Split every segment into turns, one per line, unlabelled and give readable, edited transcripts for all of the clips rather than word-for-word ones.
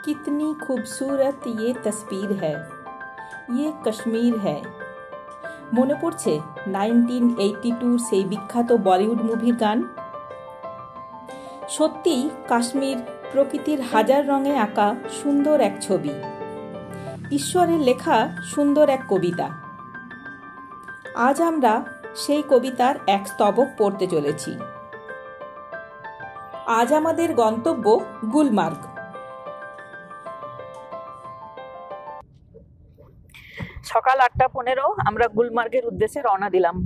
कितनी खूबसूरत ये तस्वीर है, ये कश्मीर है। মনে পড়ছে 1982 সেই বিখ্যাত বলিউড মুভির গান। সত্যিই কাশ্মীর প্রকৃতির হাজার রঙে আঁকা সুন্দর এক ছবি, ঈশ্বরের লেখা সুন্দর এক কবিতা। আজ আমরা সেই কবিতার এক স্তবক পড়তে চলেছি। আজ আমাদের গন্তব্য গুলমার্গ। সকাল 8:15 আমরা গুলমার্গের উদ্দেশ্যে রওনা দিলাম।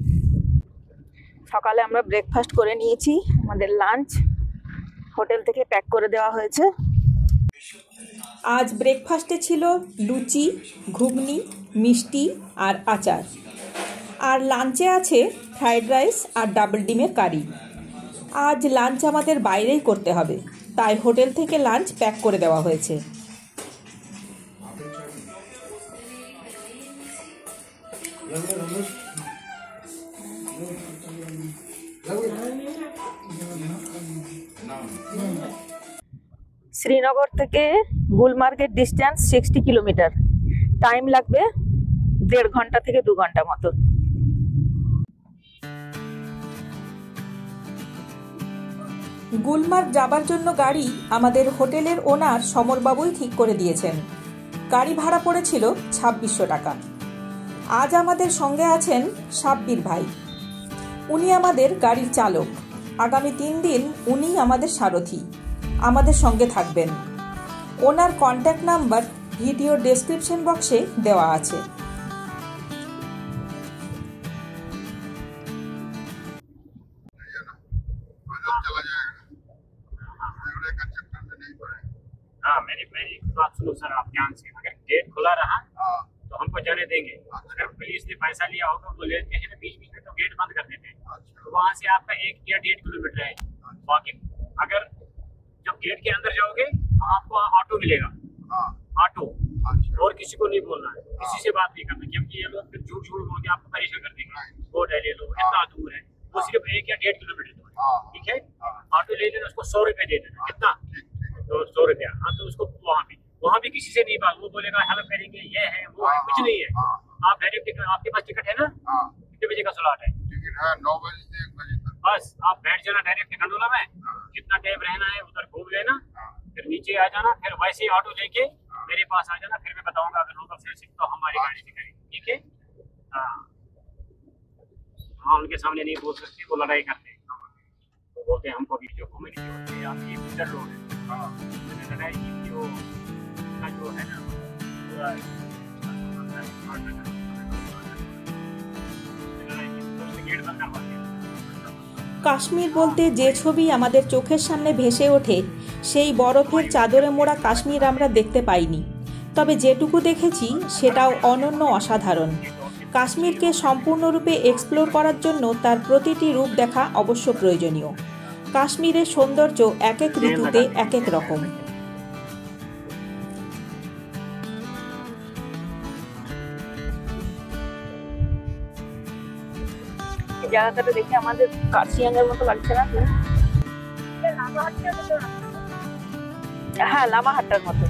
সকালে আমরা ব্রেকফাস্ট করে নিয়েছি, আমাদের লাঞ্চ হোটেল থেকে প্যাক করে দেওয়া হয়েছে। আজ ব্রেকফাস্টে ছিল লুচি, ঘুগনি, মিষ্টি আর আচার। আর লাঞ্চে আছে ফ্রাইড রাইস আর ডাবল ডিমের কারি। আজ লাঞ্চ আমাদের বাইরেই করতে হবে, তাই হোটেল থেকে লাঞ্চ প্যাক করে দেওয়া হয়েছে। শ্রীনগর থেকে গুলমার্গের ডিস্টেন্স 60 কিলোমিটার। টাইম লাগবে 1.5 ঘন্টা থেকে 2 ঘন্টা মতো। গুলমার্গ যাবার জন্য গাড়ি আমাদের হোটেলের ওনার সমরবাবুই ঠিক করে দিয়েছেন। গাড়ি ভাড়া পড়েছিল 2600 টাকা। আজ আমাদের সঙ্গে আছেন সাব্বির ভাই, উনি আমাদের গাড়ির চালক। আগামী 3 দিন উনি আমাদের সারথি, আমাদের সঙ্গে থাকবেন। ওনার কন্ট্যাক্ট নাম্বার ভিডিও ডেসক্রিপশন বক্সে দেওয়া আছে।
मेरी बात सुनो सर, आप ध्यान से, अगर गेट खुला रहा तो हमको जाने देंगे। अगर पुलिस ने पैसा लिया होगा वो लेते हैं ना बीच बीच में, तो गेट बंद कर देते हैं। तो वहाँ से आपका 1 या 1.5 किलोमीटर है वॉकिंग। अगर जब गेट के अंदर जाओगे आपको ऑटो मिलेगा, ऑटो। और किसी को नहीं बोलना है, किसी से बात नहीं करना, क्योंकि ये लोग फिर झूठ बोल के आपको परेशान कर देंगे। बोट है, ले लो, इतना दूर है, वो सिर्फ 1 या 1.5 किलोमीटर दूर है, ठीक है। ऑटो ले लेना, उसको 100 रुपये दे देना। कितना? तो 100 रुपया। हाँ, तो उसको वहाँ भी किसी से नहीं बात, वो बोलेगा हेल्प करेंगे, ये है वो है, कुछ नहीं है। आप डायरेक्ट टिकट, आपके पास टिकट है ना? कितने बजे का स्लॉट है?
टिकट है 9 बजे से 1 बजे तक।
बस आप बैठ जाना डायरेक्ट गंडोला में, कितना टाइम रहना है उधर घूम लेना, फिर नीचे आ जाना, फिर वैसे ही ऑटो लेके मेरे पास आ जाना। फिर मैं बताऊंगा अगर लोकल से सीख तो हमारी गाड़ी से करेंगे, ठीक है। हाँ, उनके सामने नहीं बोल सकते, वो लड़ाई करते हैं, वो बोलते हैं हमको भी जो कम्युनिटी होती है आप ये गुजर लोग हैं। लड़ाई की जो है ना पूरा गेट बंद करवा दिया।
কাশ্মীর বলতে যে ছবি আমাদের চোখের সামনে ভেসে ওঠে, সেই বরফের চাদরে মোড়া কাশ্মীর আমরা দেখতে পাইনি। তবে যেটুকু দেখেছি সেটাও অনন্য, অসাধারণ। কাশ্মীরকে সম্পূর্ণরূপে এক্সপ্লোর করার জন্য তার প্রতিটি রূপ দেখা অবশ্য প্রয়োজনীয়। কাশ্মীরের সৌন্দর্য এক এক ঋতুতে এক এক রকম। জায়গাটা দেখে আমাদের কার্শিয়াংয়ের মতো লাগছে না? হ্যাঁ, লামাহাট্টার মতো।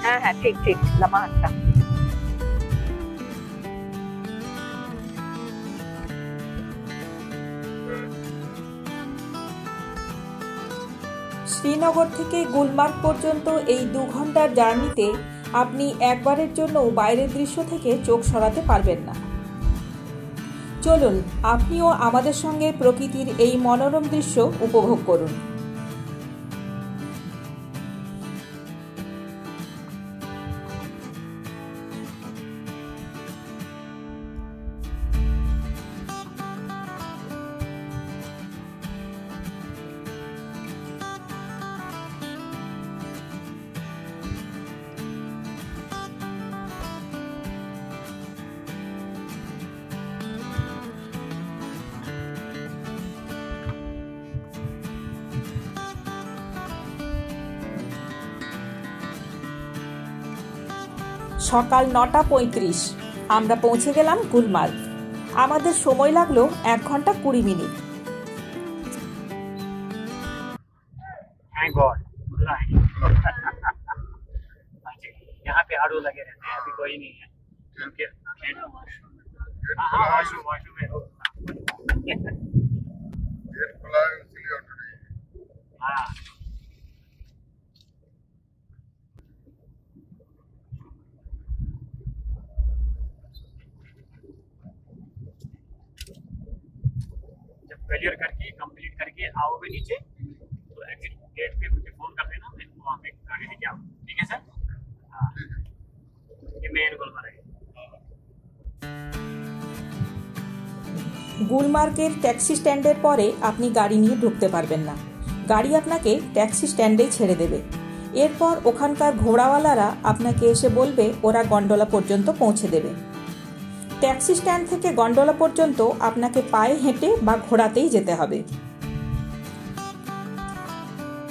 হ্যাঁ হ্যাঁ, ঠিক ঠিক, লামাহাট্টা। শ্রীনগর থেকে গুলমার্গ পর্যন্ত এই 2 ঘন্টার জার্নিতে আপনি একবারের জন্য বাইরের দৃশ্য থেকে চোখ সরাতে পারবেন না। চলুন আপনিও আমাদের সঙ্গে প্রকৃতির এই মনোরম দৃশ্য উপভোগ করুন। সকাল 9:35 আমরা পৌঁছে গেলাম গুলমার্গ। আমাদের সময় লাগলো 1 ঘন্টা 20 মিনিট।
Thank God. यहाँ पे आड़ू लगे रहते हैं, अभी कोई नहीं है क्योंकि हाँ वॉशरूम में
गेट खुला है इसलिए ऑलरेडी।
हाँ जब क्लियर करके कंप्लीट करके आओगे नीचे तो एग्जिट गेट पे मुझे फोन कर देना, मैं वहाँ पे गाड़ी लेके आऊँ। ठीक है सर? हाँ ये मेन गुलमर्ग है।
গুলমার্গের ট্যাক্সি স্ট্যান্ডের পরে আপনি গাড়ি নিয়ে ঢুকতে পারবেন না, গাড়ি আপনাকে ট্যাক্সি স্ট্যান্ডেই ছেড়ে দেবে। এরপর ওখানকার ঘোড়াওয়ালারা আপনাকে এসে বলবে ওরা গন্ডোলা পর্যন্ত পৌঁছে দেবে। ট্যাক্সি স্ট্যান্ড থেকে গন্ডোলা পর্যন্ত আপনাকে পায়ে হেঁটে বা ঘোড়াতেই যেতে হবে।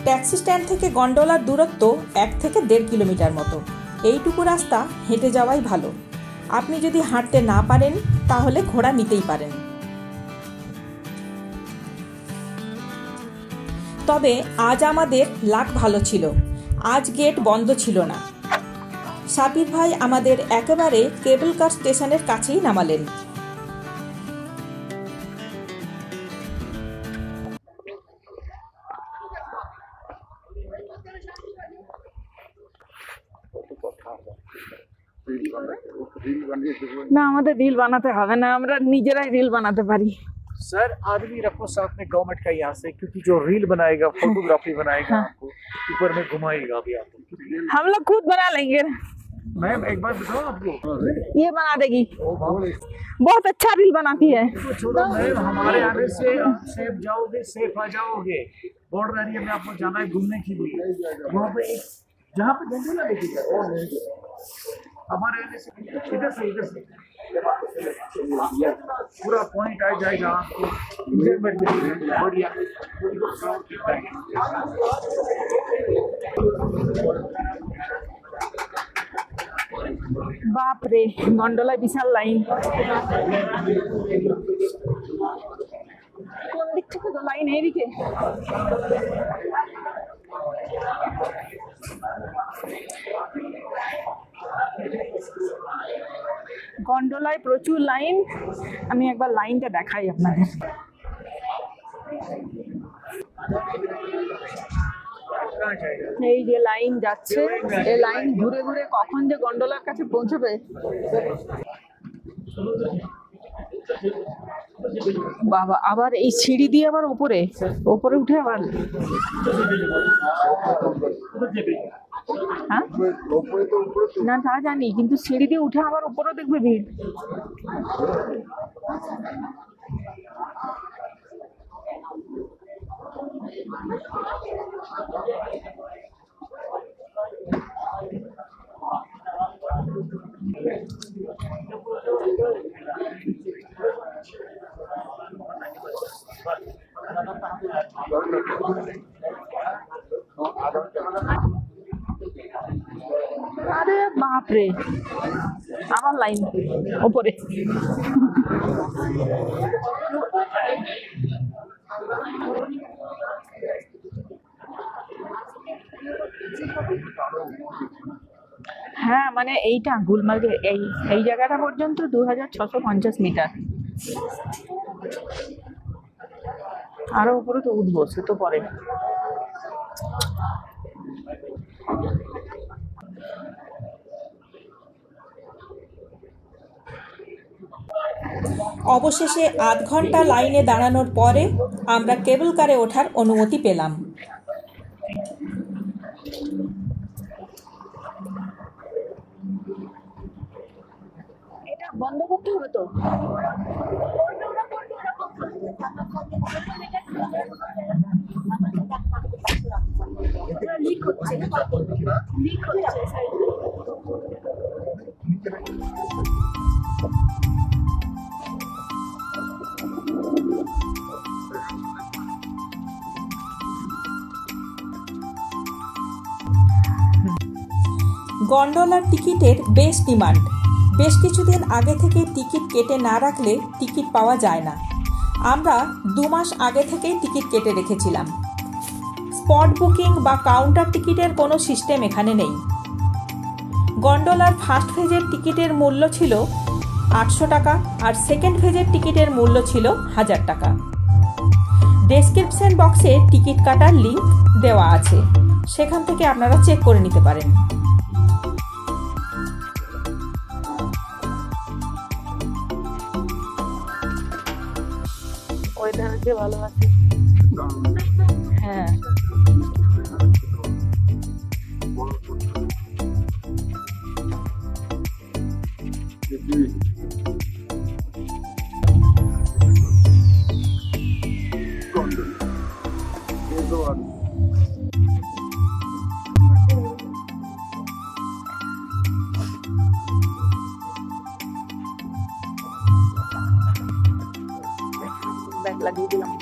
ট্যাক্সি স্ট্যান্ড থেকে গন্ডোলার দূরত্ব 1 থেকে 1.5 কিলোমিটার মতো। এইটুকু রাস্তা হেঁটে যাওয়াই ভালো। আপনি যদি হাঁটতে না পারেন তাহলে ঘোড়া নিতেই পারেন। তবে আজ আমাদের লাক ভালো ছিল, আজ গেট বন্ধ ছিল না। সাবির ভাই আমাদের একেবারে কেবল কার স্টেশনের কাছেই নামালেন। না আমাদের রিল বানাতে হবে না, আমরা নিজেরাই রিল বানাতে পারি।
सर आदमी रखो साथ में गवर्नमेंट का यहाँ से, क्योंकि जो रील बनाएगा फोटोग्राफी बनाएगा आपको ऊपर में घुमाएगा भी आपको।
हम लोग खुद बना लेंगे।
मैम एक बात बताओ आपको,
ये बना देगी, बहुत अच्छा रील बनाती है।
छोड़ो मैम, हमारे आने से सेफ जाओगे, सेफ आ जाओगे। बॉर्डर एरिया में आपको जाना है घूमने के लिए, वहाँ पे एक जहाँ पे गंडोला लेके जाओ हमारे आने से इधर से पूरा पॉइंट आ जाएगा आपको। बढ़िया
বাপ রে, গন্ডোলায় বিশাল লাইন। কোন দিক থেকে তো লাইন? এইদিকে। গন্ডোলায় প্রচুর লাইন। আমি একবার লাইনটা দেখাই আপনাদের। এই যে লাইন যাচ্ছে, এই লাইন ঘুরে ঘুরে কখন যে গন্ডোলার কাছে পৌঁছবে। বাবা, আবার এই সিঁড়ি দিয়ে আবার উপরে উঠে আবার। হ্যাঁ না তা জানি, কিন্তু সিঁড়ি দিয়ে উঠে আবার উপরেও দেখবে ভিড়। আরে বাপরে, আমার লাইন উপরে। হ্যাঁ মানে এইটা গুলমার্গে এই জায়গাটা পর্যন্ত 2650 মিটার। আরো উপরে তো উঠবো, সে তো পরে। অবশেষে আধ ঘন্টা লাইনে দাঁড়ানোর পরে আমরা কেবল কারে ওঠার অনুমতি পেলাম। এটা বন্ধ করতে হবে তো। লিক হচ্ছে, লিক হচ্ছে। গন্ডোলার টিকিটের বেশ ডিমান্ড। বেশ কিছুদিন আগে থেকে টিকিট কেটে না রাখলে টিকিট পাওয়া যায় না। আমরা 2 মাস আগে থেকেই টিকিট কেটে রেখেছিলাম।
স্পট বুকিং বা কাউন্টার টিকিটের কোনো সিস্টেম এখানে নেই। গন্ডোলার ফার্স্ট ফেজের টিকিটের মূল্য ছিল 800 টাকা আর সেকেন্ড ফেজের টিকিটের মূল্য ছিল 1000 টাকা। ডেসক্রিপশন বক্সে টিকিট কাটার লিঙ্ক দেওয়া আছে, সেখান থেকে আপনারা চেক করে নিতে পারেন।
ওয়েদারকে ভালোবাসি। হ্যাঁ, ব্যাগ লাগিয়ে দিলাম।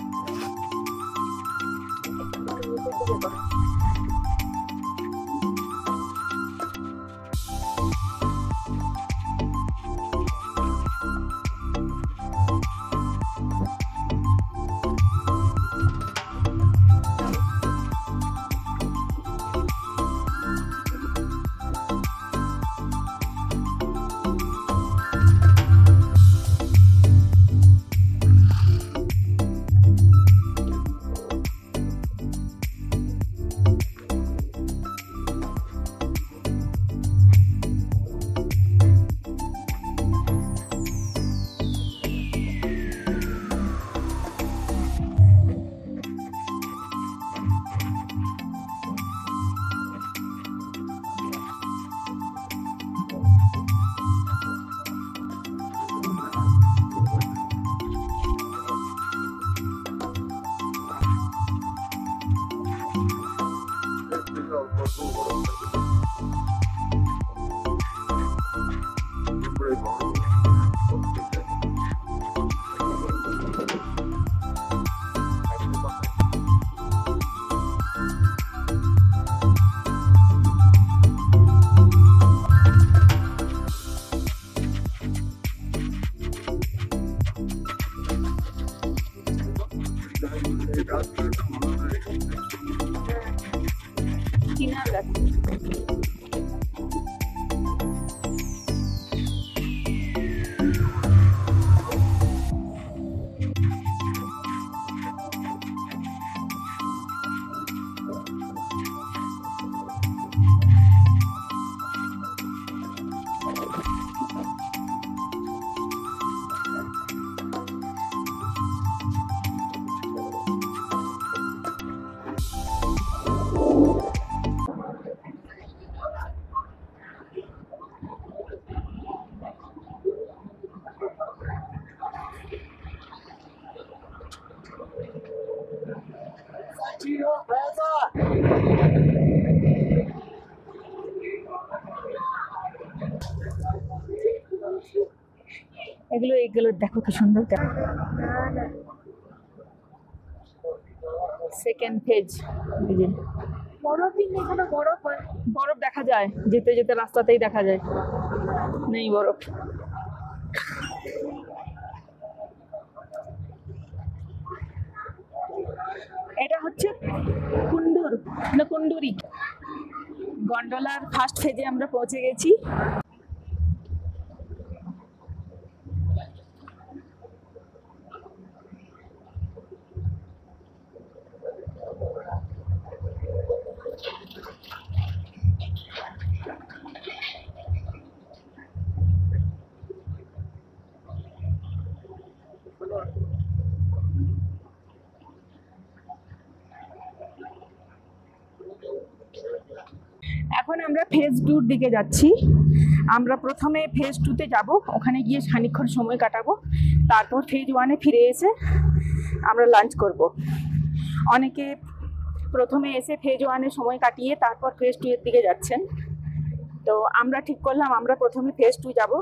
চিনার গাছ। এগুলো দেখো কি সুন্দর। সেকেন্ড ফেজ, বরফ দেখা যায়, যেতে যেতে রাস্তাতেই দেখা যায়। নেই বরফ। এটা হচ্ছে কুন্ডুরি। গন্ডোলার ফার্স্ট ফেজে আমরা পৌঁছে গেছি। এখন আমরা ফেজ 2-র দিকে যাচ্ছি। আমরা প্রথমে ফেজ 2-তে যাব, ওখানে গিয়ে খানিকক্ষণ সময় কাটাবো, তারপর ফেজ 1-এ ফিরে এসে আমরা লাঞ্চ করব। অনেকে প্রথমে এসে ফেজ 1-এ সময় কাটিয়ে তারপর ফেজ 2-এর দিকে যাচ্ছেন। তো আমরা ঠিক করলাম আমরা প্রথমে ফেজ 2 যাব,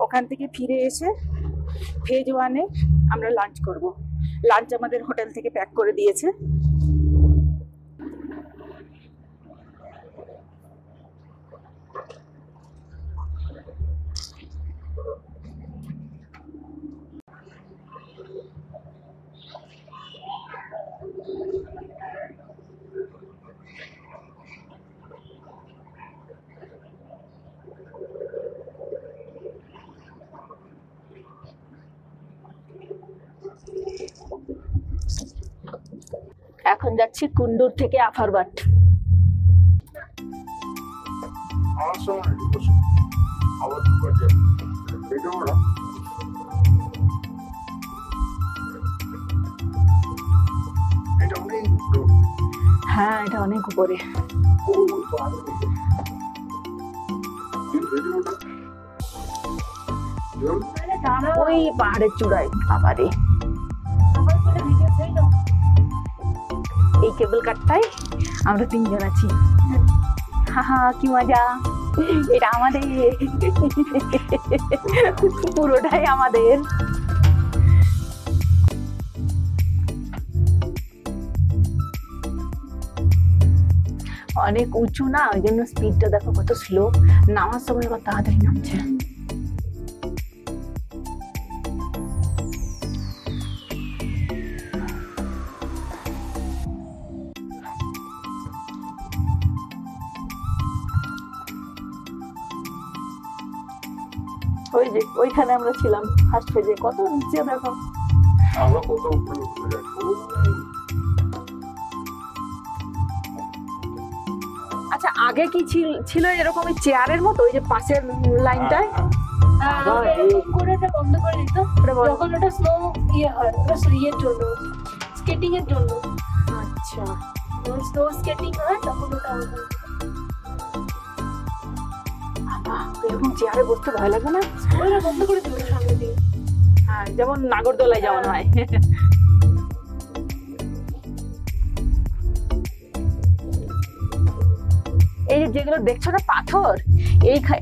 ওখান থেকে ফিরে এসে ফেজ 1-এ আমরা লাঞ্চ করব। লাঞ্চ আমাদের হোটেল থেকে প্যাক করে দিয়েছে। এখন যাচ্ছি কুন্ডুর থেকে আফারবাট।
Awesome. Our budget. We don't know. এটা অনেক বড়।
হ্যাঁ, এটা অনেক উপরে। ওই পাহাড়ের চূড়ায় বাবারে, এই কেবল কারটায় আমরা 3 জন আছি। হাহা কি মজা, এটা আমাদের, পুরোটাই আমাদের। অনেক উঁচু না, ওই জন্য স্পিডটা দেখো কত স্লো, নামার সময় কত তাড়াতাড়ি নামছে। ওই যে ওইখানে আমরা ছিলাম ফার্স্ট পেজে, কত নিচে দেখো।
আমরা কত উপরে উঠে যাচ্ছি।
আচ্ছা আগে কি ছিল এরকম চেয়ারের মতো, ওই যে পাশের লাইনটায়?
বন্ধ করে দিত যখন ওটা স্নো ইয়ে হয়, ওটা ইয়ের জন্য, স্কেটিং এর জন্য।
আচ্ছা,
স্নো স্কেটিং হয় তখন ওটা
এরকম চেয়ারে বসতে ভয় লাগে না?
ওটা বন্ধ করে দিল সামনে দিয়ে।
হ্যাঁ, যেমন নাগরদোলায় যেমন হয়। এই যে যেগুলো দেখছো না পাথর,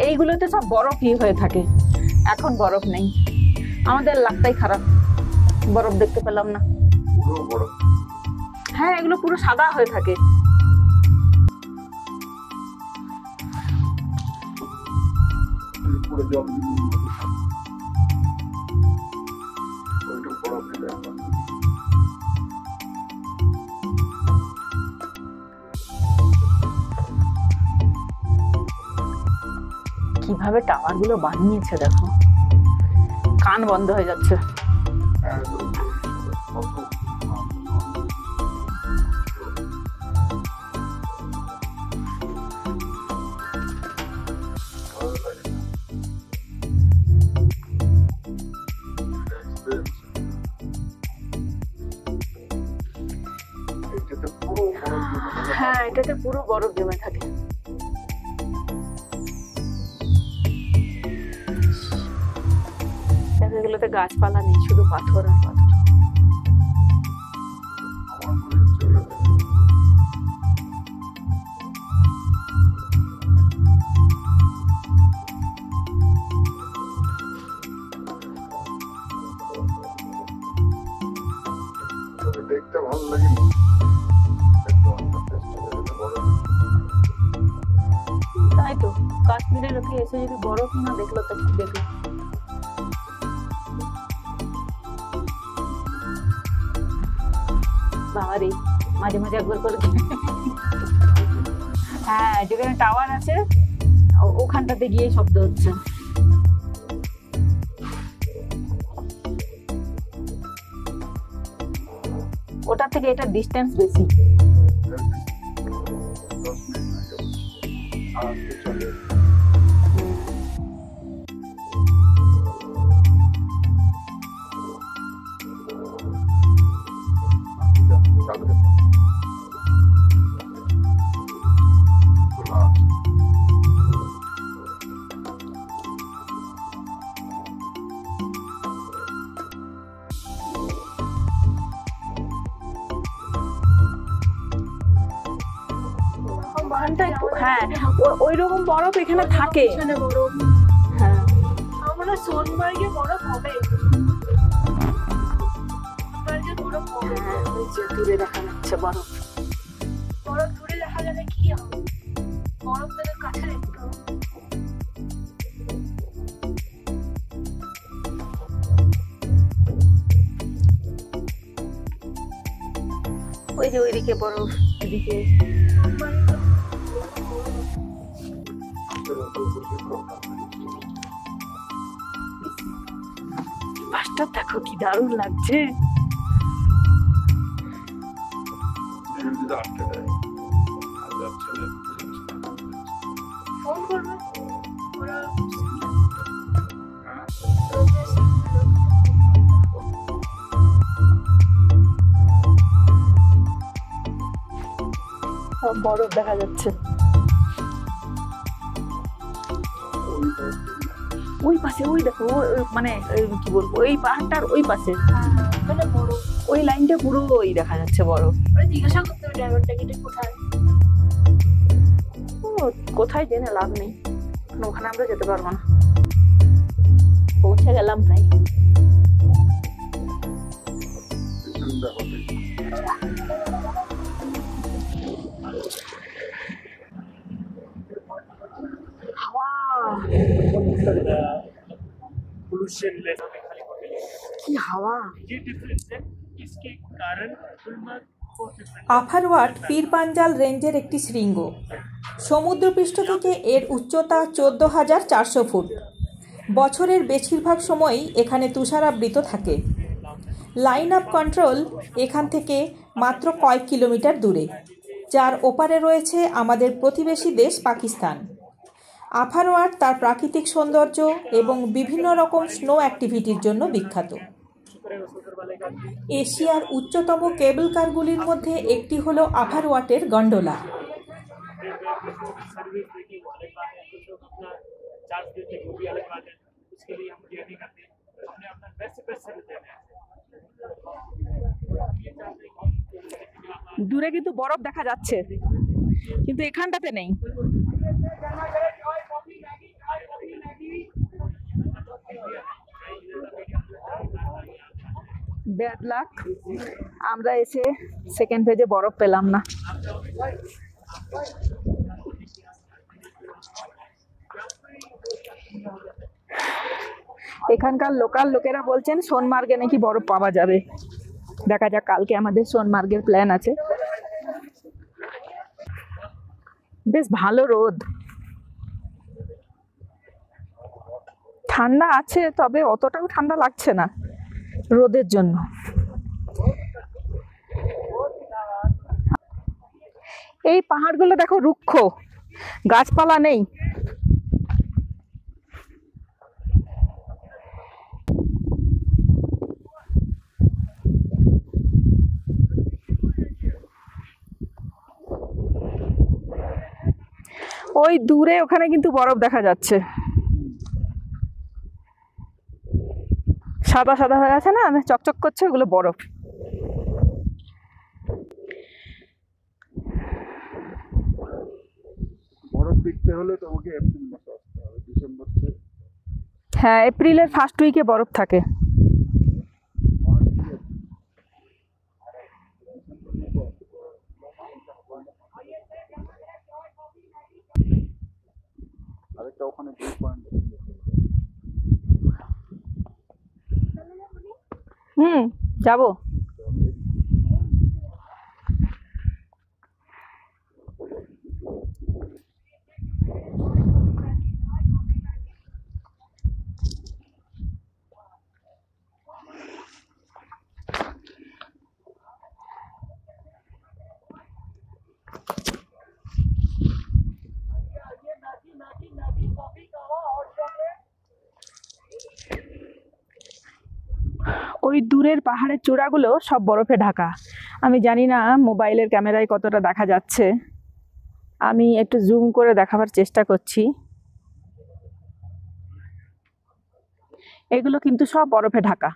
এইগুলোতে সব বরফই হয়ে থাকে, এখন বরফ নেই। আমাদের লাকটাই খারাপ, বরফ দেখতে পেলাম না।
পুরো বড়।
হ্যাঁ, এগুলো পুরো সাদা হয়ে থাকে।
পুরো জল ওইটা বড় ফেলে আমরা।
কিভাবে টাওয়ার গুলো বানিয়েছে দেখো, কান বন্ধ হয়ে যাচ্ছে। হ্যাঁ, এটাতে পুরো বরফ জমে থাকে। এগুলোতে গাছপালা নেই, শুধু পাথর আর পাথর।
দেখতে ভালো লাগে।
তাই তো, কাশ্মীরের লোকে এসে যদি বরফ না দেখলো তো কি দেখলো। বাবারে, মাঝে মাঝে একবার করে। হ্যাঁ, যেখানে টাওয়ার আছে ওখানটাতে গিয়ে শব্দ হচ্ছে। ওটা থেকে এটা ডিস্টেন্স বেশি। হ্যাঁ, ওই রকম বরফ এখানে থাকে।
বরফ,
হ্যাঁ,
আমার সোনমার্গে বরফ হবে, সোনমার্গে বরফ হবে।
ওই যে দূরে দেখা যাচ্ছে বরফ।
বরফ দূরে দেখা গেলে কি হবে, বরফ থেকে কাছে দেখতে হবে।
ওই যে ওইদিকে বরফ, এদিকে বাসটা দেখো কি দারুণ লাগছে।
সুবিধা আটকে দেয় আর যাচ্ছে না
ফোন করবে ওরা
সব বরফ দেখা যাচ্ছে। ওই পাশে ওই দেখো মানে কি বলবো ওই পাহাড়টার ওই পাশে
ওখানে বড়
ওই লাইনটা পুরো ওই দেখা যাচ্ছে বরফ।
ওরা জিজ্ঞাসা করতে হবে ড্রাইভারটা কি কোথায়।
ও, কোথায় জেনে লাভ নেই, ওখানে আমরা যেতে পারবো না। পৌঁছে গেলাম প্রায়। হাওয়া
पोल्यूशन लेस हमें खाली होटल
কি হাওয়া!
ये डिफरेंस है इसके कारण गुलमर्ग को डिफरेंट
আফারওয়াট পীরপাঞ্জাল রেঞ্জের একটি শৃঙ্গ। সমুদ্রপৃষ্ঠ থেকে এর উচ্চতা 14,400 ফুট। বছরের বেশিরভাগ সময়ই এখানে তুষারাবৃত থাকে। লাইন অফ কন্ট্রোল এখান থেকে মাত্র কয়েক কিলোমিটার দূরে, যার ওপারে রয়েছে আমাদের প্রতিবেশী দেশ পাকিস্তান। আফারওয়াট তার প্রাকৃতিক সৌন্দর্য এবং বিভিন্ন রকম স্নো অ্যাক্টিভিটির জন্য বিখ্যাত। এশিয়ার উচ্চতম কেবল কারগুলির মধ্যে একটি হল আফারওয়াটের গন্ডোলা।
सर्विस देखिए वो अलग बात है, कुछ लोग अपना चार्ज देते हैं वो भी अलग बात है, उसके लिए हम ये नहीं करते, हमने अपना बेस्ट सर्विस देना है।
দূরে কিন্তু বরফ দেখা যাচ্ছে, কিন্তু এখানটাতে নেই। ব্যাড লাক, আমরা এসে সেকেন্ড পেজে বরফ পেলাম না। এখানকার লোকাল লোকেরা বলছেন সোনমার্গে নাকি বরফ পাওয়া যাবে। দেখা যাক, কালকে আমাদের সোনমার্গের প্ল্যান আছে। বেশ ভালো রোদ, ঠান্ডা আছে, তবে অতটাও ঠান্ডা লাগছে না রোদের জন্য। এই পাহাড়গুলো দেখো রুক্ষ, গাছপালা নেই। ওই দূরে ওখানে কিন্তু বরফ দেখা যাচ্ছে, সাদা সাদা হয়ে আছে না, চকচক করছে, ওগুলো বরফ।
বরফ দেখতে হলে তোমাকে এপ্রিল মাসে আসতে হবে, ডিসেম্বর থেকে।
হ্যাঁ, এপ্রিলের ফার্স্ট উইকে বরফ থাকে।
আরেকটা ওখানে ভিউ পয়েন্ট,
যাবো। ওই দূরের পাহাড়ের চূড়াগুলো সব বরফে ঢাকা। আমি জানি না মোবাইলের ক্যামেরায় কতটা দেখা যাচ্ছে, আমি একটু জুম করে দেখাবার চেষ্টা করছি। এগুলো কিন্তু সব বরফে ঢাকা।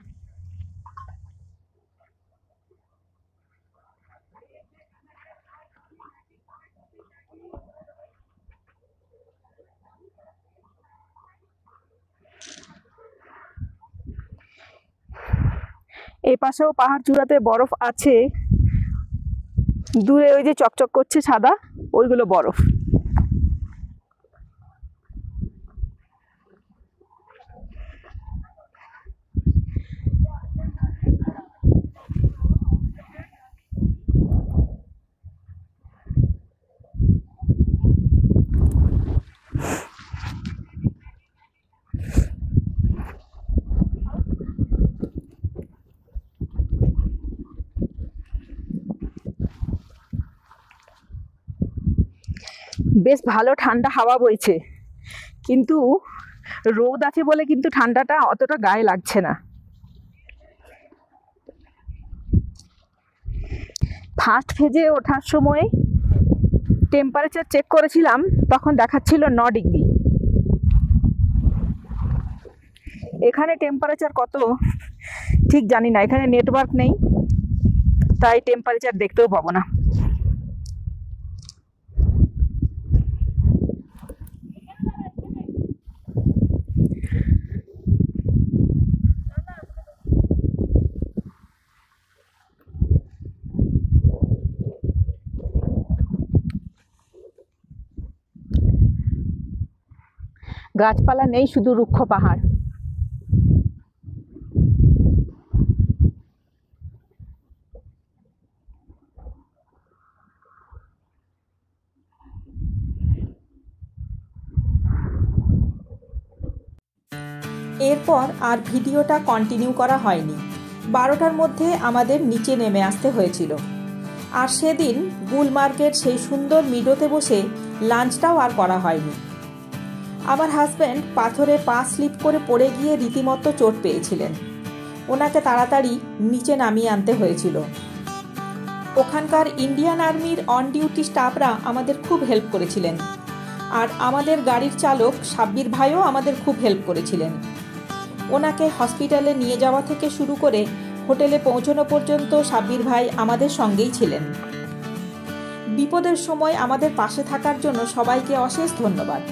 এই পাশেও পাহাড় চূড়াতে বরফ আছে, দূরে ওই যে চকচক করছে সাদা, ওইগুলো বরফ। বেশ ভালো ঠান্ডা হাওয়া বইছে, কিন্তু রোদ আছে বলে কিন্তু ঠান্ডাটা অতটা গায়ে লাগছে না। ফার্স্ট ফেজে ওঠার সময় টেম্পারেচার চেক করেছিলাম, তখন দেখাচ্ছিল 9 ডিগ্রি। এখানে টেম্পারেচার কত ঠিক জানি না, এখানে নেটওয়ার্ক নেই, তাই টেম্পারেচার দেখতেও পাবো না। গাছপালা নেই, শুধু রুক্ষ পাহাড়।
এরপর আর ভিডিওটা কন্টিনিউ করা হয়নি। 12টার মধ্যে আমাদের নিচে নেমে আসতে হয়েছিল। আর সেদিন গুলমার্গের সেই সুন্দর মিডোতে বসে লাঞ্চটাও আর করা হয়নি। আমার হাজব্যান্ড পাথরে পা স্লিপ করে পড়ে গিয়ে রীতিমতো চোট পেয়েছিলেন। ওনাকে তাড়াতাড়ি নিচে নামিয়ে আনতে হয়েছিল। ওখানকার ইন্ডিয়ান আর্মির অন ডিউটি স্টাফরা আমাদের খুব হেল্প করেছিলেন, আর আমাদের গাড়ির চালক সাব্বির ভাইও আমাদের খুব হেল্প করেছিলেন। ওনাকে হসপিটালে নিয়ে যাওয়া থেকে শুরু করে হোটেলে পৌঁছানো পর্যন্ত সাব্বির ভাই আমাদের সঙ্গেই ছিলেন। বিপদের সময় আমাদের পাশে থাকার জন্য সবাইকে অশেষ ধন্যবাদ।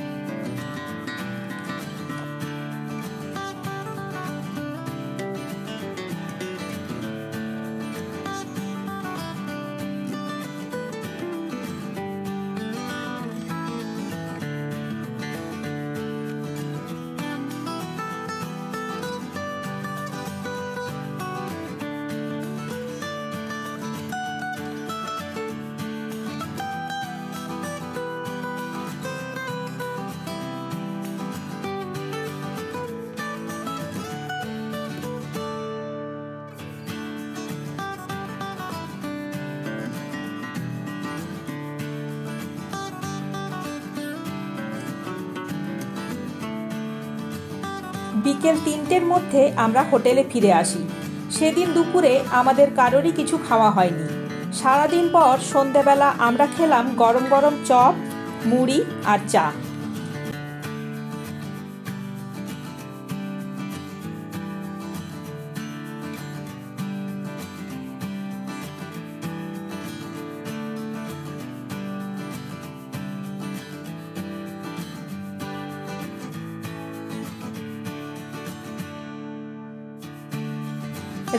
বিকেল 3টের মধ্যে আমরা হোটেলে ফিরে আসি। সেদিন দুপুরে আমাদের কারোরই কিছু খাওয়া হয়নি। সারাদিন পর সন্ধেবেলা আমরা খেলাম গরম গরম চপ, মুড়ি আর চা।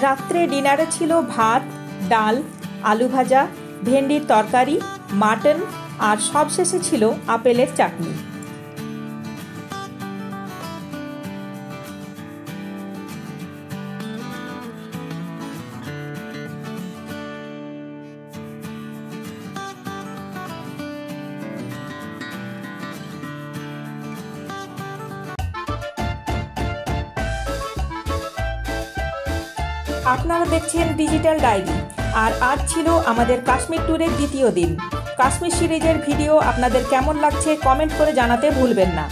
রাত্রে ডিনারে ছিল ভাত, ডাল, আলু ভাজা, ভেন্ডির তরকারি, মাটন আর সবশেষে ছিল আপেলের চাটনি। আপনারা দেখছেন ডিজিটাল ডায়েরি, আর আজ ছিল আমাদের কাশ্মীর ট্যুরের দ্বিতীয় দিন। কাশ্মীর সিরিজের ভিডিও আপনাদের কেমন লাগছে কমেন্ট করে জানাতে ভুলবেন না।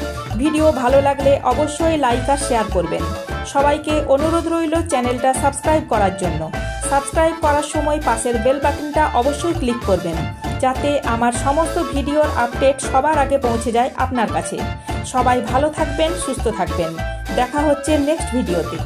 ভিডিও ভালো লাগলে অবশ্যই লাইক আর শেয়ার করবেন। সবাইকে অনুরোধ রইল চ্যানেলটা সাবস্ক্রাইব করার জন্য। সাবস্ক্রাইব করার সময় পাশের বেল বাটনটা অবশ্যই ক্লিক করবেন, যাতে আমার সমস্ত ভিডিওর আপডেট সবার আগে পৌঁছে যায় আপনার কাছে। সবাই ভালো থাকবেন, সুস্থ থাকবেন। দেখা হচ্ছে নেক্সট ভিডিওতে।